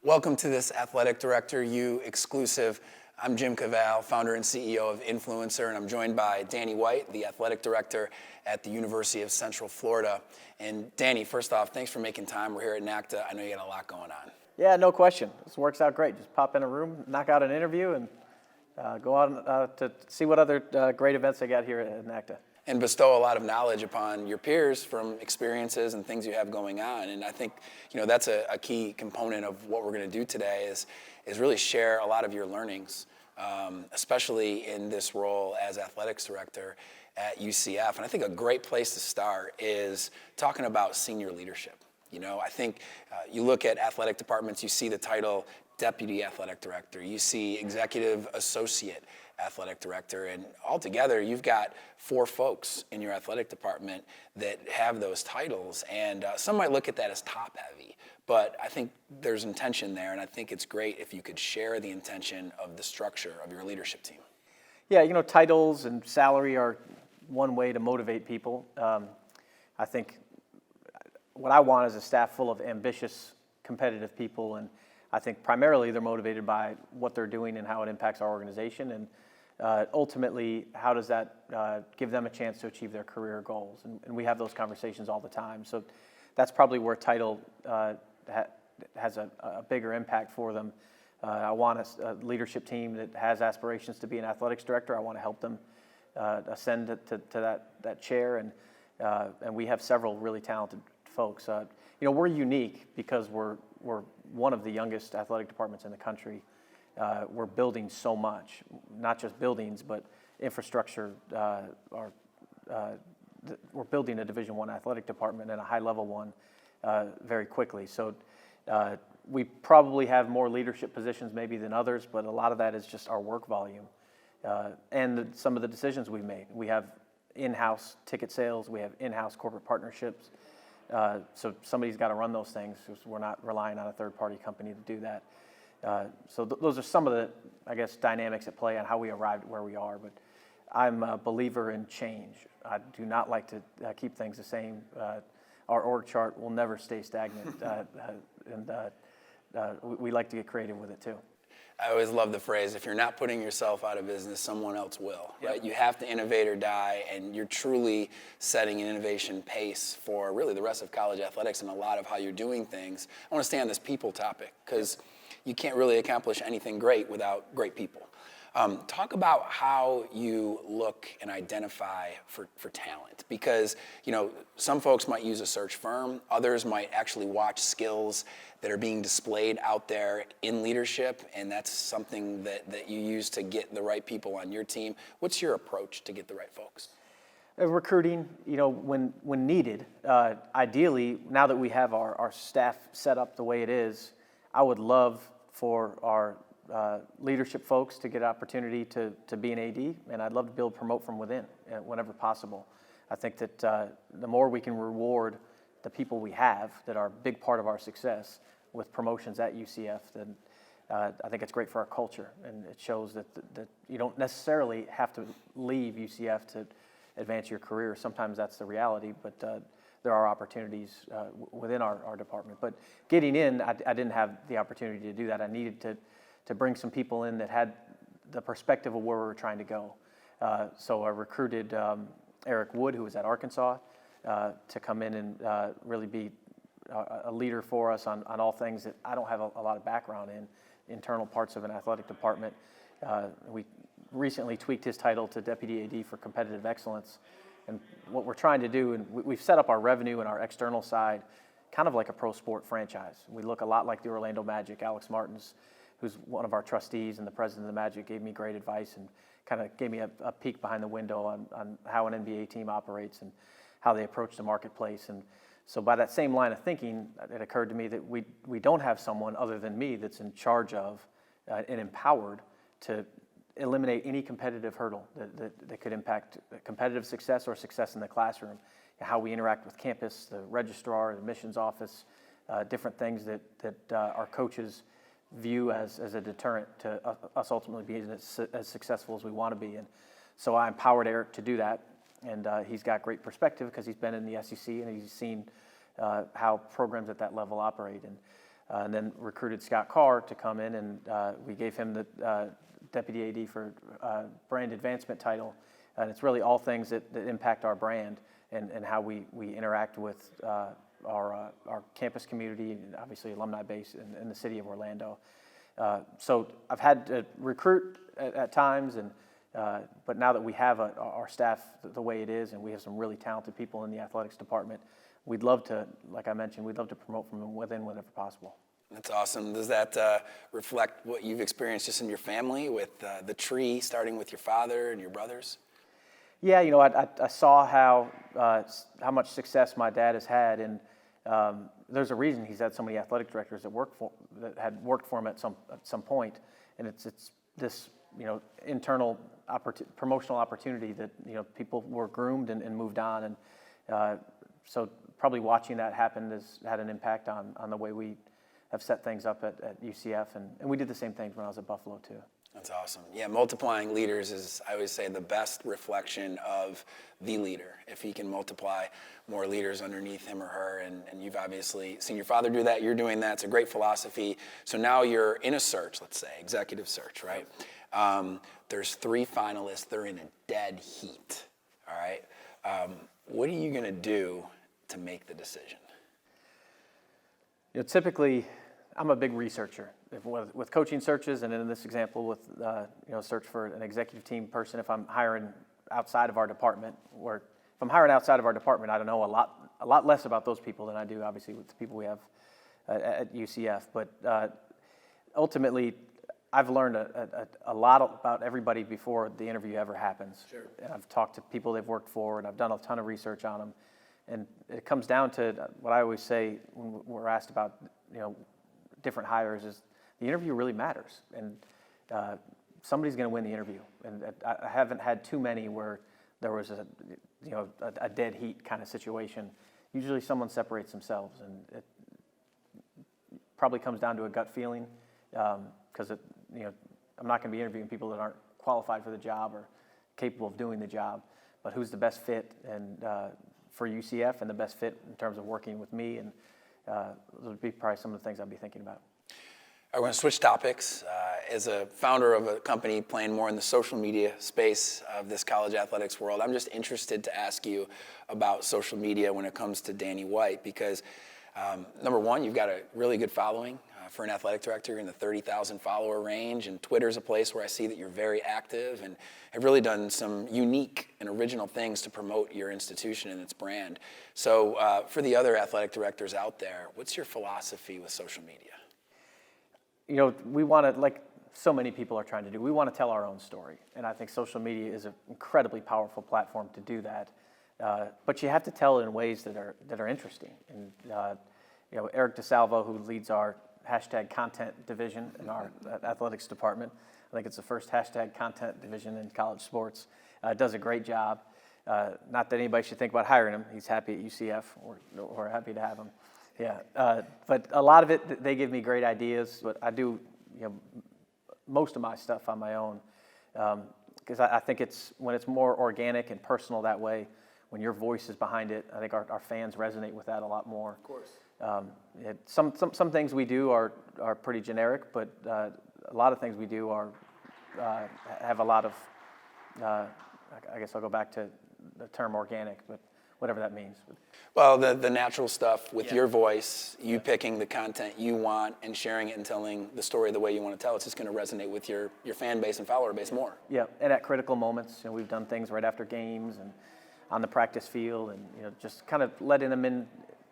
Welcome to this Athletic Director U exclusive. I'm Jim Cavall, founder and CEO of INFLCR, and I'm joined by Danny White, the Athletic Director at the University of Central Florida. And Danny, first off, thanks for making time. We're here at NACDA. I know you got a lot going on. Yeah, no question. This works out great. Just pop in a room, knock out an interview, and go on to see what other great events they got here at NACDA. And bestow a lot of knowledge upon your peers from experiences and things you have going on. And I think, that's a key component of what we're going to do today is really share a lot of your learnings, especially in this role as athletics director at UCF. And I think a great place to start is talking about senior leadership. I think you look at athletic departments, you see the title Deputy Athletic Director, you see Executive Associate Athletic Director, and altogether you've got 4 folks in your athletic department that have those titles, and some might look at that as top heavy, but I think there's intention there, and I think it's great if you could share the intention of the structure of your leadership team. Yeah, titles and salary are one way to motivate people. I think what I want is a staff full of ambitious, competitive people, and I think primarily they're motivated by what they're doing and how it impacts our organization, and ultimately, how does that give them a chance to achieve their career goals? And we have those conversations all the time. So that's probably where title has a bigger impact for them. I want a leadership team that has aspirations to be an athletics director. I want to help them ascend to that chair, and we have several really talented folks. We're unique because we're one of the youngest athletic departments in the country. We're building so much, not just buildings, but infrastructure. We're building a Division I athletic department and a high-level one very quickly. So we probably have more leadership positions maybe than others, but a lot of that is just our work volume and some of the decisions we've made. We have in-house ticket sales. We have in-house corporate partnerships. So somebody's got to run those things because we're not relying on a third-party company to do that. So those are some of the, dynamics at play on how we arrived at where we are. But I'm a believer in change. I do not like to keep things the same. Our org chart will never stay stagnant, and we like to get creative with it too. I always love the phrase, if you're not putting yourself out of business, someone else will, right? Yep. You have to innovate or die, and you're truly setting an innovation pace for really the rest of college athletics and a lot of how you're doing things. I want to stay on this people topic because you can't really accomplish anything great without great people. Talk about how you look and identify for talent, because some folks might use a search firm, others might actually watch skills that are being displayed out there in leadership, and that's something that you use to get the right people on your team. What's your approach to get the right folks? Recruiting, when needed. Ideally, now that we have our staff set up the way it is, I would love for our leadership folks to get an opportunity to be an AD, and I'd love to be able to promote from within whenever possible. I think that the more we can reward the people we have that are a big part of our success with promotions at UCF, then I think it's great for our culture, and it shows that you don't necessarily have to leave UCF to advance your career. Sometimes that's the reality, but there are opportunities within our department. But getting in, I didn't have the opportunity to do that. I needed to bring some people in that had the perspective of where we were trying to go. So I recruited Eric Wood, who was at Arkansas, to come in and really be a leader for us on all things that I don't have a lot of background in, internal parts of an athletic department. We recently tweaked his title to Deputy AD for Competitive Excellence. And what we're trying to do, and we've set up our revenue and our external side kind of like a pro sport franchise. We look a lot like the Orlando Magic. Alex Martins, who's one of our trustees and the president of the Magic, gave me great advice and kind of gave me a peek behind the window on how an NBA team operates and how they approach the marketplace. And so by that same line of thinking, it occurred to me that we don't have someone other than me that's in charge of and empowered to eliminate any competitive hurdle that could impact competitive success or success in the classroom, how we interact with campus, the registrar, the admissions office, different things that our coaches view as a deterrent to us ultimately being as successful as we want to be. And so I empowered Eric to do that, and he's got great perspective because he's been in the SEC and he's seen how programs at that level operate. And and then recruited Scott Carr to come in, and we gave him the Deputy AD for brand advancement title. And it's really all things that impact our brand and how we interact with our campus community and obviously alumni base in the city of Orlando. So I've had to recruit at times, but now that we have our staff the way it is, and we have some really talented people in the athletics department, we'd love to, like I mentioned, we'd love to promote from within whenever possible. That's awesome. Does that reflect what you've experienced just in your family with the tree, starting with your father and your brothers? Yeah, I saw how much success my dad has had, and there's a reason he's had so many athletic directors that had worked for him at some point, and it's this internal promotional opportunity that people were groomed and moved on, and so probably watching that happen has had an impact on the way we have set things up at UCF, and we did the same things when I was at Buffalo too. That's awesome. Yeah, multiplying leaders is, I always say, the best reflection of the leader. If he can multiply more leaders underneath him or her, and you've obviously seen your father do that, you're doing that. It's a great philosophy. So now you're in a search, let's say, executive search, right? There's 3 finalists. They're in a dead heat, all right? What are you going to do to make the decision? Typically, I'm a big researcher. With coaching searches, and in this example with search for an executive team person, if I'm hiring outside of our department, or if I'm hiring outside of our department, I don't know a lot less about those people than I do, obviously, with the people we have at UCF. But ultimately, I've learned a lot about everybody before the interview ever happens. Sure. And I've talked to people they've worked for, and I've done a ton of research on them. And it comes down to what I always say when we're asked about different hires is the interview really matters, and somebody's going to win the interview. And I haven't had too many where there was a dead heat kind of situation. Usually someone separates themselves, and it probably comes down to a gut feeling, because I'm not going to be interviewing people that aren't qualified for the job or capable of doing the job, but who's the best fit and for UCF and the best fit in terms of working with me, and those would be probably some of the things I'd be thinking about. I want to switch topics. As a founder of a company playing more in the social media space of this college athletics world, I'm just interested to ask you about social media when it comes to Danny White, because number one, you've got a really good following. For an athletic director, you're in the 30,000 follower range, and Twitter's a place where I see that you're very active and have really done some unique and original things to promote your institution and its brand. So for the other athletic directors out there, what's your philosophy with social media? We want to, like so many people are trying to do, we want to tell our own story. And I think social media is an incredibly powerful platform to do that. But you have to tell it in ways that are interesting. And Eric DeSalvo, who leads our #content division in our athletics department, I think it's the first #content division in college sports, does a great job. Not that anybody should think about hiring him. He's happy at UCF. We're happy to have him. Yeah, but a lot of it, they give me great ideas. But I do, most of my stuff on my own, because I think when it's more organic and personal that way, when your voice is behind it, I think our fans resonate with that a lot more. Of course. Some things we do are pretty generic, but a lot of things we do have a lot of. I guess I'll go back to the term organic, but whatever that means. Well, the natural stuff with your voice, you picking the content you want and sharing it and telling the story the way you want to tell, it's just going to resonate with your fan base and follower base more. Yeah, and at critical moments, we've done things right after games and on the practice field, and just kind of letting them in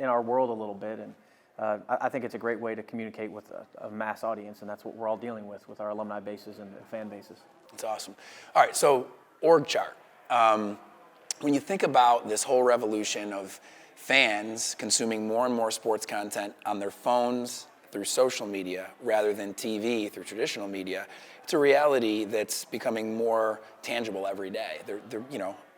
our world a little bit. And I think it's a great way to communicate with a mass audience, and that's what we're all dealing with our alumni bases and fan bases. That's awesome. All right, so org chart. When you think about this whole revolution of fans consuming more and more sports content on their phones through social media rather than TV through traditional media, it's a reality that's becoming more tangible every day. They're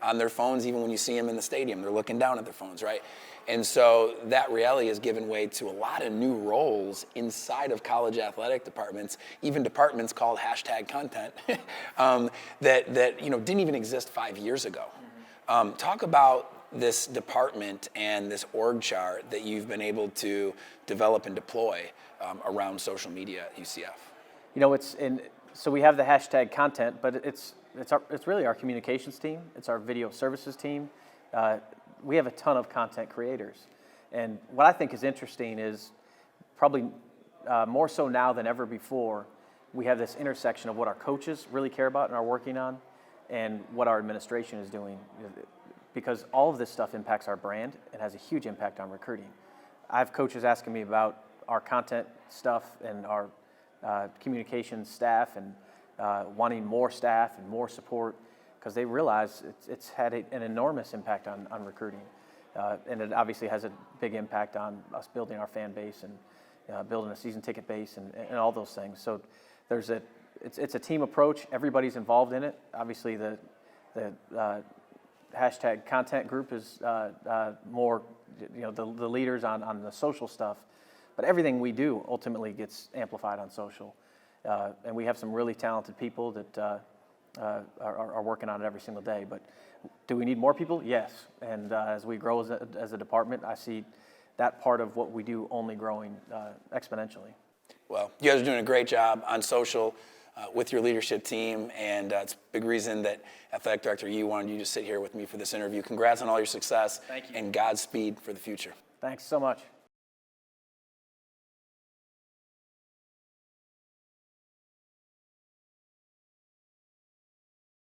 on their phones even when you see them in the stadium. They're looking down at their phones, right? And so that reality has given way to a lot of new roles inside of college athletic departments, even departments called #content that didn't even exist 5 years ago. Talk about this department and this org chart that you've been able to develop and deploy around social media at UCF? You know, so we have the hashtag content, but it's really our communications team. It's our video services team. We have a ton of content creators. And what I think is interesting is probably more so now than ever before, we have this intersection of what our coaches really care about and are working on and what our administration is doing, because all of this stuff impacts our brand and has a huge impact on recruiting. I have coaches asking me about our content stuff and our communications staff and wanting more staff and more support because they realize it's had an enormous impact on recruiting. And it obviously has a big impact on us building our fan base and building a season ticket base and all those things. So it's a team approach. Everybody's involved in it. Obviously, the hashtag content group is more, the leaders on the social stuff. But everything we do ultimately gets amplified on social. And we have some really talented people that are working on it every single day. But do we need more people? Yes. And as we grow as a department, I see that part of what we do only growing exponentially. Well, you guys are doing a great job on social with your leadership team, and it's a big reason that Athletic Director Yee wanted you to sit here with me for this interview. Congrats on all your success. Thank you. And Godspeed for the future. Thanks so much.